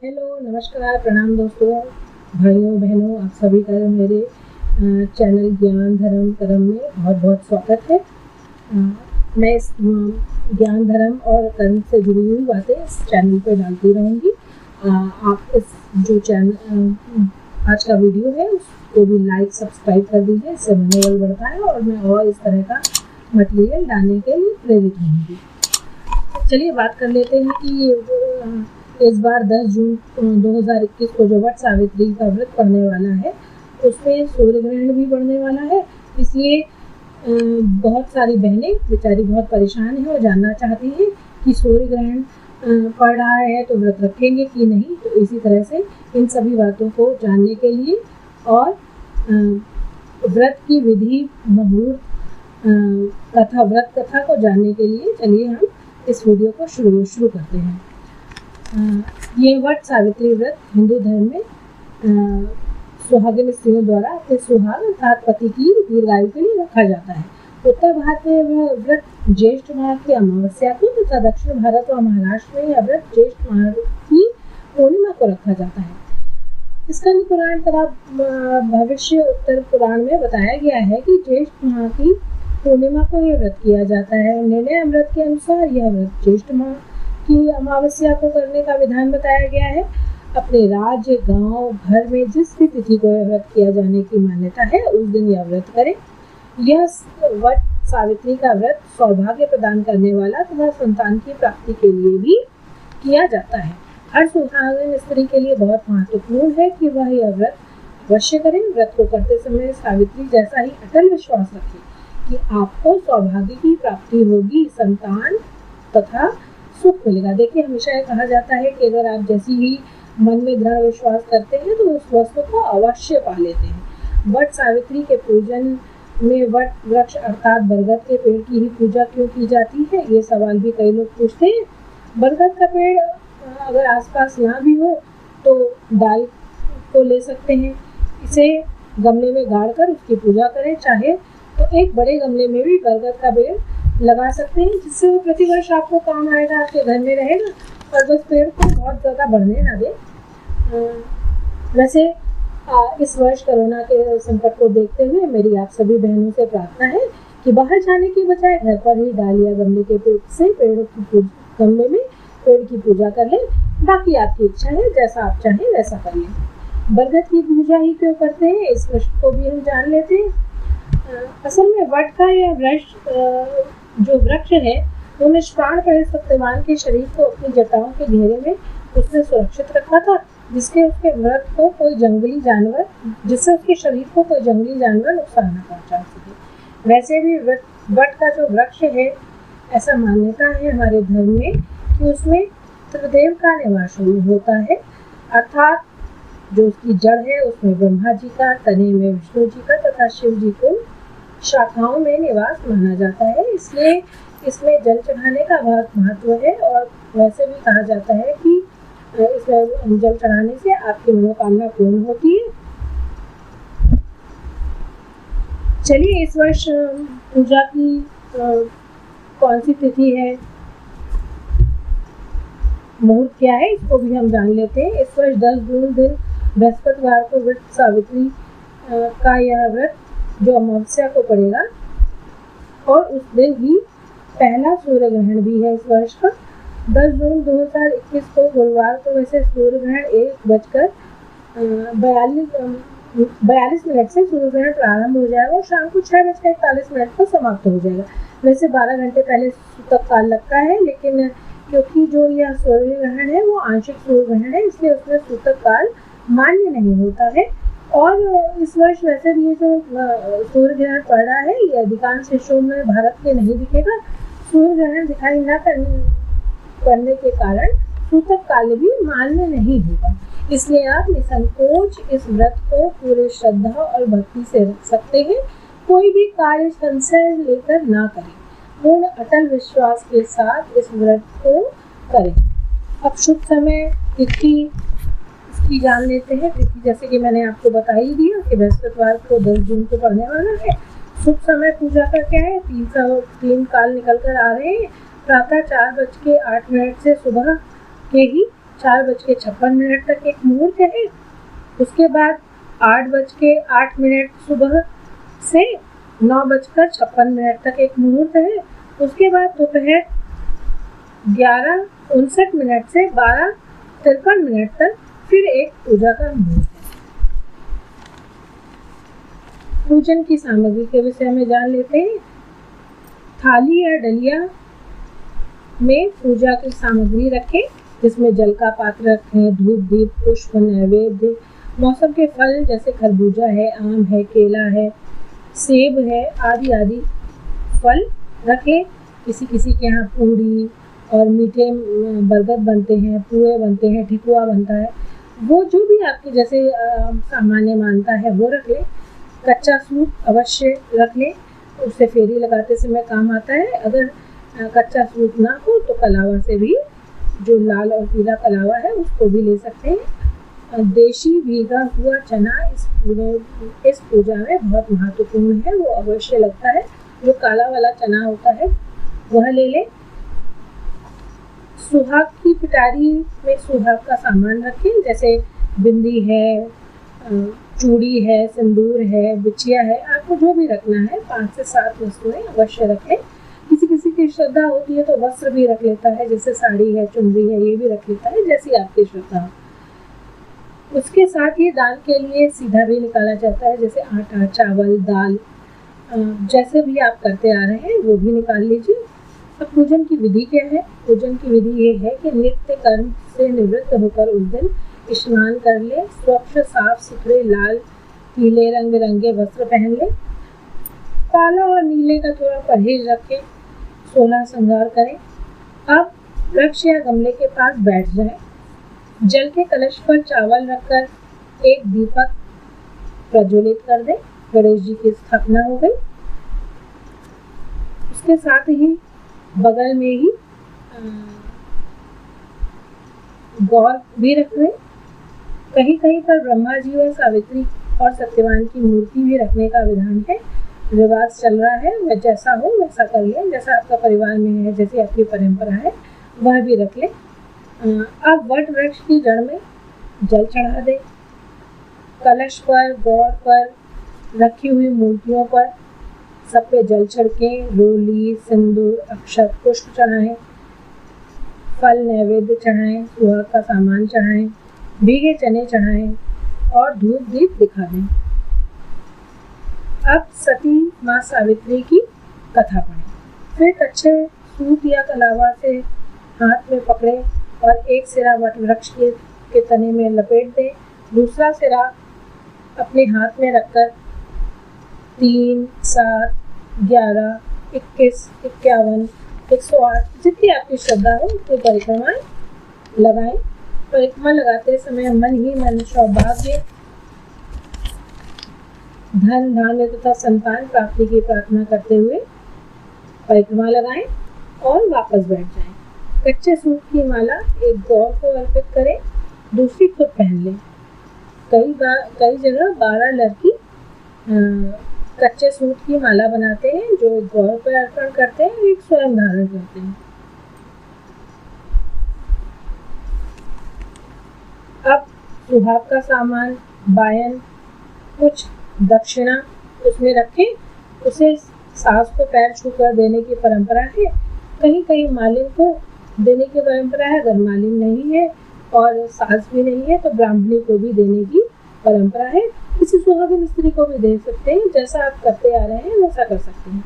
Hello, नमस्कार, प्रणाम दोस्तों, भाइयों बहनों, आप सभी का मेरे चैनल ज्ञान धर्म कर्म में बहुत बहुत स्वागत है। मैं इस ज्ञान धर्म और कर्म से जुड़ी हुई बातें इस चैनल पर डालती रहूँगी। आप इस जो चैनल आज का वीडियो है उसको भी लाइक सब्सक्राइब कर दीजिए, इससे मनोबल बढ़ता है और मैं और इस तरह का मटेरियल डालने के लिए प्रेरित रहूँगी। चलिए बात कर लेते हैं कि इस बार 10 जून 2021 को जो वट सावित्री का व्रत पड़ने वाला है उसमें सूर्य ग्रहण भी पड़ने वाला है। इसलिए बहुत सारी बहनें बेचारी बहुत परेशान हैं और जानना चाहती हैं कि सूर्य ग्रहण पड़ रहा है तो व्रत रखेंगे कि नहीं। तो इसी तरह से इन सभी बातों को जानने के लिए और व्रत की विधि, मुहूर्त, व्रत कथा को जानने के लिए चलिए हम इस वीडियो को शुरू करते हैं। ये वट सावित्री व्रत हिंदू धर्म में सुहागिन स्त्रियों द्वारा अपने सुहाग अर्थात पति की दीर्घायु के लिए रखा जाता है। उत्तर भारत में यह व्रत ज्येष्ठ माह की अमावस्या को तथा दक्षिण भारत और महाराष्ट्र में यह व्रत ज्येष्ठ माह की पूर्णिमा को रखा जाता है। स्कंद पुराण तथा भविष्य उत्तर पुराण में बताया गया है कि ज्येष्ठ माह की पूर्णिमा को यह व्रत किया जाता है। निर्णय अमृत के अनुसार यह व्रत ज्येष्ठ माह की अमावस्या को करने का विधान बताया गया है। अपने राज्य, गांव, घर में जिस भी तिथि को यह व्रत किया जाने की मान्यता है उस दिन यह व्रत करें। यह वट सावित्री का व्रत सौभाग्य प्रदान करने वाला तथा संतान की प्राप्ति के लिए भी किया जाता है। हर सुहागिन स्त्री के लिए बहुत महत्वपूर्ण है कि वह यह व्रत अवश्य करें। व्रत को करते समय सावित्री जैसा ही अटल विश्वास रखें कि आपको सौभाग्य की प्राप्ति होगी, संतान तथा सुख मिलेगा। देखिए, हमेशा ये कहा जाता है कि अगर आप जैसी ही मन में दृढ़ विश्वास करते हैं तो उस वस्तु को अवश्य पा लेते हैं। वट सावित्री के पूजन में वट वृक्ष अर्थात बरगद के पेड़ की ही पूजा क्यों की जाती है, ये सवाल भी कई लोग पूछते हैं। बरगद का पेड़ अगर आसपास ना भी हो तो डाल को ले सकते हैं, इसे गमले में गाड़कर उसकी पूजा करें। चाहे तो एक बड़े गमले में भी बरगद का पेड़ लगा सकते हैं, जिससे वो प्रतिवर्ष आपको काम आएगा, आपके घर में रहेगा और बस पेड़ को बहुत ज़्यादा बढ़ने ना दे। वैसे इस वर्ष कोरोना के संकट को देखते हुए मेरी आप सभी बहनों से प्रार्थना है कि बाहर जाने की बजाय घर पर ही डाल या गमले के पेड़ से गमले में पेड़ की पूजा कर लें। बाकी आपकी इच्छा है, जैसा आप चाहें वैसा कर लें। बरगद की पूजा ही क्यों करते हैं, इस प्रश्न को भी हम जान लेते हैं। असल में वट का यह जो वृक्ष है वो निष्प्राण पड़े सत्यवान के शरीर को अपनी जटाओं के घेरे में उसने सुरक्षित रखा था, जिससे उसके शरीर को कोई जंगली जानवर नुकसान न पहुंचा सके। वैसे भी वट का जो वृक्ष है, ऐसा मान्यता है हमारे धर्म में कि उसमें त्रिदेव का निवास होता है, अर्थात जो उसकी जड़ है उसमें ब्रह्मा जी का, तने में विष्णु जी का तथा शिव जी को शाखाओं में निवास माना जाता है। इसलिए इसमें जल चढ़ाने का बहुत महत्व है और वैसे भी कहा जाता है कि इसमें जल चढ़ाने से आपकी मनोकामना पूर्ण होती है। चलिए, इस वर्ष पूजा की कौन सी तिथि है, मुहूर्त क्या है, इसको भी हम जान लेते हैं। इस वर्ष 10 जून दिन बृहस्पतिवार को वट सावित्री का यह व्रत जो अमावस्या को पड़ेगा और उस दिन ही पहला सूर्य ग्रहण भी है इस वर्ष का। 10 जून 2021 को गुरुवार को वैसे सूर्य ग्रहण 1:42 से सूर्य ग्रहण प्रारंभ हो जाएगा और शाम को 6:41 पर समाप्त हो जाएगा। वैसे 12 घंटे पहले सूतक काल लगता है, लेकिन क्योंकि जो यह सूर्य ग्रहण है वो आंशिक सूर्य ग्रहण है, इसलिए उसमें सूतक काल मान्य नहीं होता है। और इस वर्ष वैसे भी ये जो सूर्य ग्रहण पड़ रहा है ये अधिकांश हिस्सों में भारत के नहीं दिखेगा। सूर्य ग्रहण दिखाई न करने के कारण सूतक काल भी मान्य नहीं होगा, इसलिए आप निसंकोच इस व्रत को पूरे श्रद्धा और भक्ति से रख सकते हैं। कोई भी कार्य संशय लेकर ना करें, पूर्ण अटल विश्वास के साथ इस व्रत को करें। अब शुभ समय तिथि की जान लेते हैं। तिथि जैसे कि मैंने आपको बता ही दिया कि बृहस्पतिवार को 10 जून को पड़ने वाला है। शुभ समय पूजा का क्या है, 3 काल निकल कर आ रहे हैं। प्रातः 4:08 से सुबह के ही 4:56 तक एक मुहूर्त है। उसके बाद 8:08 सुबह से 9:56 तक एक मुहूर्त है। उसके बाद दोपहर 11:59 से 12:53 तक फिर एक पूजा का मुहूर्त है। पूजन की सामग्री के विषय में जान लेते हैं। थाली या डलिया में पूजा की सामग्री रखें, जिसमें जल का पात्र रखें, धूप, दीप, पुष्प, नैवेद्य, मौसम के फल जैसे खरबूजा है, आम है, केला है, सेब है, आदि आदि फल रख लें। किसी किसी के यहाँ पूरी और मीठे बरगद बनते हैं, पुए बनते हैं, ठेकुआ बनता है, वो जो भी आपके जैसे सामान्य मानता है वो रख लें। कच्चा सूप अवश्य रख लें, उससे फेरी लगाते समय काम आता है। अगर कच्चा सूप ना हो तो कलावा से भी, जो लाल और पीला कलावा है, उसको भी ले सकते हैं। देशी भीगा हुआ चना इस पूजा में बहुत महत्वपूर्ण है, वो अवश्य लगता है। जो काला वाला चना होता है वह ले लें। सुहाग की पिटारी में सुहाग का सामान रखें, जैसे बिंदी है, चूड़ी है, सिंदूर है, बिछिया है, आपको जो भी रखना है 5 से 7 वस्तुएं अवश्य रखें। किसी किसी की श्रद्धा होती है तो वस्त्र भी रख लेता है, जैसे साड़ी है, चुनरी है, ये भी रख लेता है, जैसी आपकी श्रद्धा हो। उसके साथ ही दान के लिए सीधा भी निकाला जाता है, जैसे आटा, चावल, दाल, जैसे भी आप करते आ रहे हैं वो भी निकाल लीजिए। अब पूजन की विधि क्या है? पूजन की विधि ये है कि नित्य कर्म से निवृत्त होकर उस दिन स्नान कर ले, स्वच्छ साफ सुथरे लाल पीले रंग बिरंगे वस्त्र पहन ले, काला और नीले का थोड़ा परहेज रखें, 16 श्रृंगार करें। अब वृक्ष या गमले के पास बैठ जाएं, जल के कलश पर चावल रखकर एक दीपक प्रज्वलित कर दें। गणेश जी की स्थापना हो गई। उसके साथ ही बगल में ही गौर भी रख लें। कहीं कहीं पर ब्रह्मा जी और सावित्री और सत्यवान की मूर्ति भी रखने का विधान है। रिवाज चल रहा है, वह जैसा हो वैसा कर लें, जैसा आपका परिवार में है, जैसी आपकी परंपरा है वह भी रख लें। अब वट वृक्ष की जड़ में जल चढ़ा दें। कलश पर, गौर पर, रखी हुई मूर्तियों पर सब पे जल छिड़कें। रोली, सिंदूर, अक्षत, पुष्प चढ़ाएं, फल नैवेद्य चढ़ाएं, सुहाग का सामान चढ़ाएं, भीगे चने चढ़ाएं और धूप दीप दिखा दें। अब सती माँ सावित्री की कथा पढ़ें। फिर कच्चे सूत या कलावा से हाथ में पकड़े और एक सिरा वट वृक्ष के तने में लपेट दें। दूसरा सिरा अपने हाथ में रखकर 3, 7, 11, 21, 51, 108 जितनी आपकी श्रद्धा हो उतनी परिक्रमाएं लगाएं। परिक्रमा लगाते समय मन ही मन सौभाग्य, धन, धान्य तथा संतान प्राप्ति की प्रार्थना करते हुए परिक्रमा लगाएं और वापस बैठ जाएं। कच्चे सूत की माला एक गौ को अर्पित करें, दूसरी खुद पहन लें। कई जगह 12 लड़की कच्चे सूत की माला बनाते हैं, जो एक गौ पर अर्पण करते हैं, एक स्वयं धारण करते हैं। अब सुहाग का सामान, बायन, कुछ दक्षिणा उसमें रखें। उसे सास को पैर छूकर देने की परंपरा है। कहीं कहीं मालिन को देने की परंपरा है। अगर मालिन नहीं है और सास भी नहीं है तो ब्राह्मणी को भी देने की परंपरा है। किसी सुहागिन स्त्री को भी दे सकते हैं। जैसा आप करते आ रहे हैं वैसा कर सकते हैं।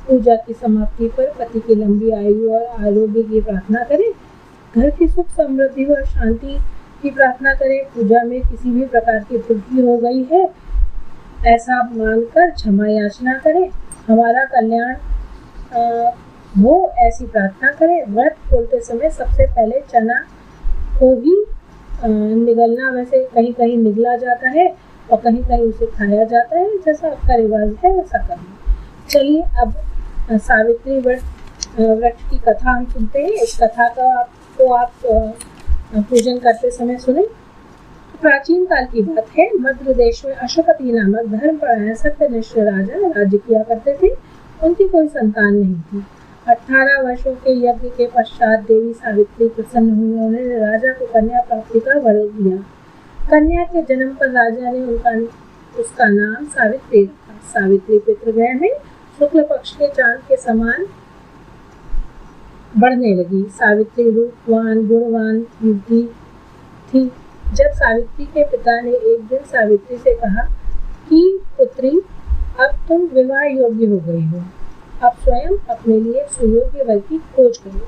पूजा की समाप्ति पर पति की लंबी आयु और आरोग्य की प्रार्थना करें। घर की सुख समृद्धि और शांति की प्रार्थना करें। पूजा में किसी भी प्रकार की त्रुटि हो गई है ऐसा मानकर क्षमा याचना करें। हमारा कल्याण हो ऐसी प्रार्थना करें। व्रत खोलते समय सबसे पहले चना को ही निगलना, वैसे कहीं कहीं निगला जाता है और कहीं कहीं उसे खाया जाता है। जैसा आपका रिवाज है वैसा करें। चलिए अब सावित्री व्रत की कथा हम सुनते हैं। इस कथा का आप पूजन करते समय सुने। प्राचीन काल की बात है। मध्य देश में अशोकति नामक धर्मपरायण सत्यनिष्ठ राजा राज्य किया करते थे। उनकी कोई संतान नहीं थी। 18 वर्षों के यज्ञ के पश्चात देवी सावित्री प्रसन्न हुई। उन्होंने राजा को कन्या प्राप्ति का वर दिया। कन्या के जन्म पर राजा ने उसका नाम सावित्री रखा। सावित्री पितृगृह में शुक्ल पक्ष के चांद के समान बढ़ने लगी। सावित्री रूपवान गुणवान युवती थी। जब सावित्री के पिता ने एक दिन सावित्री से कहा कि पुत्री, अब तुम विवाह योग्य हो गई हो, अब स्वयं अपने लिए सुयोग्य वर की खोज करो।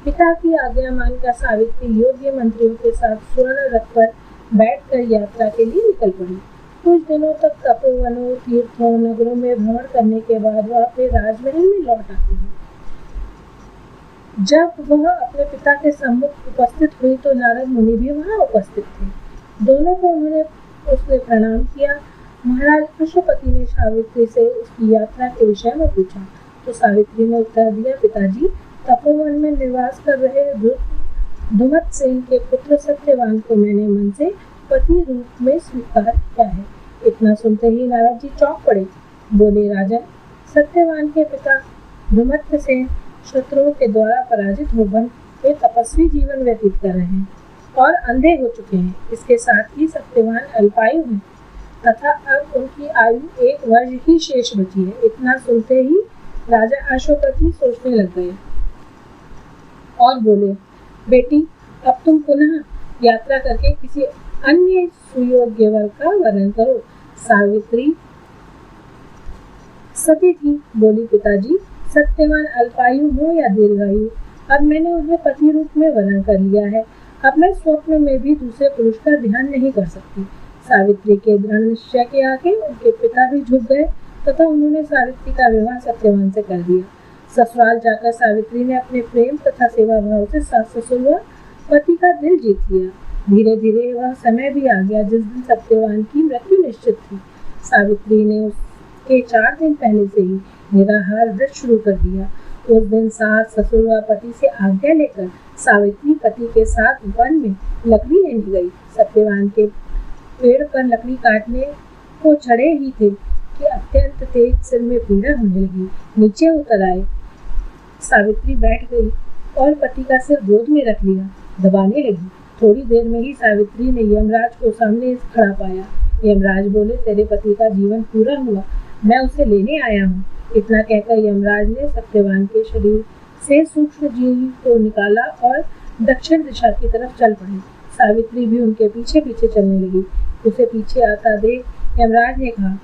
पिता की आज्ञा मानकर सावित्री योग्य मंत्रियों के साथ स्वर्ण रथ पर बैठकर यात्रा के लिए निकल पड़ी। कुछ दिनों तक तपोवनों, तीर्थों, नगरों में भ्रमण करने के बाद वह अपने राजमहल में लौट आती है। जब वह अपने पिता के सम्मुख उपस्थित हुई तो नारद मुनि भी वहां उपस्थित थे। दोनों को उसने प्रणाम किया। महाराज पशुपति ने सावित्री से उसकी यात्रा के विषय में पूछा तो सावित्री ने उत्तर दिया, पिताजी, तपोवन में निवास कर रहे धुमतसेन के पुत्र सत्यवान को मैंने मन से पति रूप में स्वीकार किया है। इतना सुनते ही नारद जी चौंक पड़े। बोले, राजन, सत्यवान के पिता धुमतसेन शत्रुओं के द्वारा पराजित हो वन में तपस्वी जीवन व्यतीत कर रहे हैं और अंधे हो चुके हैं। इसके साथ ही सत्यवान अल्पायु हैं तथा अब उनकी आयु 1 वर्ष ही शेष बची है। इतना सुनते ही राजा अशोकवती सोचने लग गए और बोले, बेटी, अब तुम पुनः यात्रा करके किसी अन्य सुयोग्य वर का वर्णन करो। सावित्री सती थी। बोली, पिताजी, सत्यवान अल्पायु हो या दीर्घायु, अब मैंने उन्हें पति रूप में वर्णन कर लिया है। अब मैं स्वप्न में भी दूसरे पुरुष का ध्यान नहीं कर सकती। सावित्री के दृढ़ निश्चय के आगे उनके पिता भी झुक गए तथा उन्होंने सावित्री का विवाह सत्यवान से कर दिया। ससुराल जाकर सावित्री ने अपने प्रेम तथा सेवा भाव से सास ससुर व पति का दिल जीत लिया। धीरे धीरे वह समय भी आ गया जिस दिन सत्यवान की मृत्यु निश्चित थी। सावित्री ने उसके 4 दिन पहले से ही निराहार व्रत शुरू कर दिया। उस दिन सास ससुर व पति से आज्ञा लेकर सावित्री पति के साथ वन में लकड़ी लेने गई। सत्यवान के पेड़ पर लकड़ी काटने को चढ़े ही थे कि अत्यंत तेज सिर में पीड़ा होने लगी। नीचे उतर आए। सावित्री बैठ गई और पति का सिर गोद में रख लिया, दबाने लगी। थोड़ी देर में ही सावित्री ने यमराज को सामने खड़ा पाया। यमराज बोले, तेरे पति का जीवन पूरा हुआ, मैं उसे लेने आया हूँ। इतना कहकर यमराज ने सत्यवान के शरीर से सूक्ष्म जीव को निकाला और दक्षिण दिशा की तरफ चल पड़े। सावित्री भी उनके पीछे पीछे चलने लगी। उसे पीछे आता देख यमराज ने कहा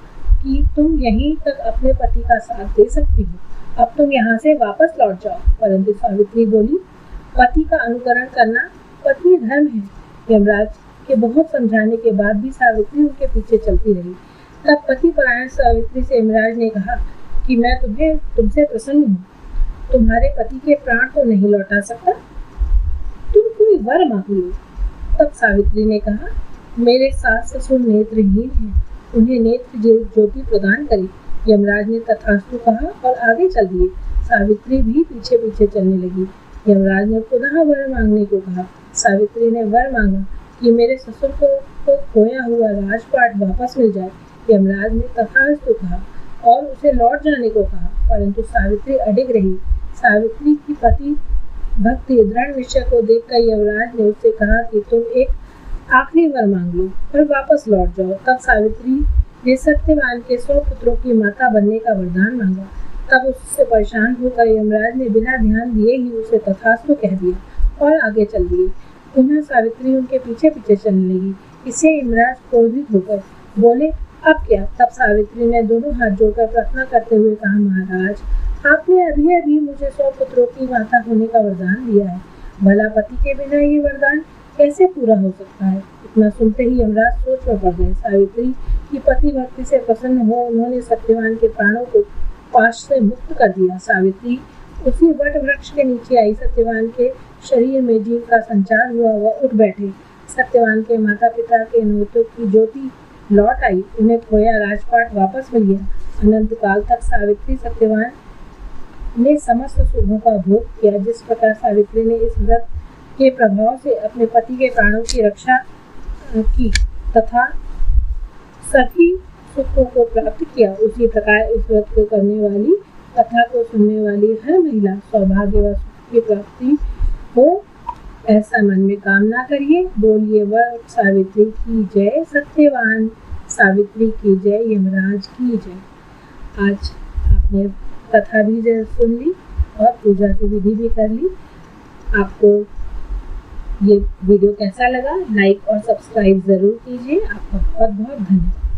कि तुम यहीं तक अपने पति का साथ दे सकती हो, अब तुम यहाँ से वापस लौट जाओ। परंतु सावित्री बोली, पति का अनुकरण करना पत्नी धर्म है। यमराज के बहुत समझाने के बाद भी सावित्री उनके पीछे चलती रही। तब पति परायण सावित्री से यमराज ने कहा कि मैं तुमसे प्रसन्न हूँ, तुम्हारे पति के प्राण तो नहीं लौटा सकता, तुम कोई वर मांग लो। तब सावित्री ने कहा, मेरे सास ससुर नेत्रहीन हैं, उन्हें नेत्र ज्योति प्रदान करें। यमराज ने तथास्तु कहा और आगे चल दिए। सावित्री भी पीछे पीछे चलने लगी। यमराज ने पुनः वर मांगने को कहा। सावित्री ने वर मांगा कि मेरे ससुर को खोया हुआ राजपाट वापस मिल जाए। यमराज ने तथास्तु कहा और उसे लौट जाने को कहा, परंतु सावित्री अडिग रही। सावित्री की पति भक्ति दृढ़ निश्चय को देखकर यमराज ने उससे कहा कि तुम एक आखिरी वर मांग लो और वापस लौट जाओ। तब सावित्री ने सत्यवान के 100 पुत्रों की माता बनने का वरदान मांगा। तब उससे परेशान होकर यमराज ने बिना ध्यान दिए ही उसे तथास्तु कह दिया और आगे चल दिए। पुनः सावित्री उनके पीछे पीछे चलने लगी। इससे यमराज क्रोधित होकर बोले, अब क्या? तब सावित्री ने दोनों हाथ जोड़कर प्रार्थना करते हुए कहा, महाराज, आपने अभी अभी मुझे 100 पुत्रों की माता होने का वरदान दिया है, भला पति के बिना ये वरदान कैसे पूरा हो सकता है? इतना सुनते ही यमराज सोच में पड़ गए। सावित्री की पति भक्ति से प्रसन्न हो उन्होंने सत्यवान के प्राणों को पाश से मुक्त कर दिया। सावित्री उसी वट वृक्ष के नीचे आई। सत्यवान के शरीर में जीव का संचार हुआ, वह उठ बैठे। सत्यवान के माता पिता के नेत्रों की ज्योति लौट आई, उन्हें खोया राजपाट वापस मिल गया। अनंत काल तक सावित्री सत्यवान ने समस्त सुखों का भोग किया। जिस प्रकार सावित्री ने इस व्रत के प्रभाव से अपने पति के प्राणों की रक्षा की तथा सभी सुखों को प्राप्त किया, उसी प्रकार इस व्रत को करने वाली कथा को सुनने वाली हर महिला सौभाग्य व सुख की प्राप्ति हो, ऐसा मन में कामना करिए। बोलिए वट सावित्री की जय, सत्यवान सावित्री की जय, यमराज की जय। आज आपने कथा भी सुन ली और पूजा की विधि भी कर ली। आपको ये वीडियो कैसा लगा, लाइक और सब्सक्राइब ज़रूर कीजिए। आपका बहुत बहुत धन्यवाद।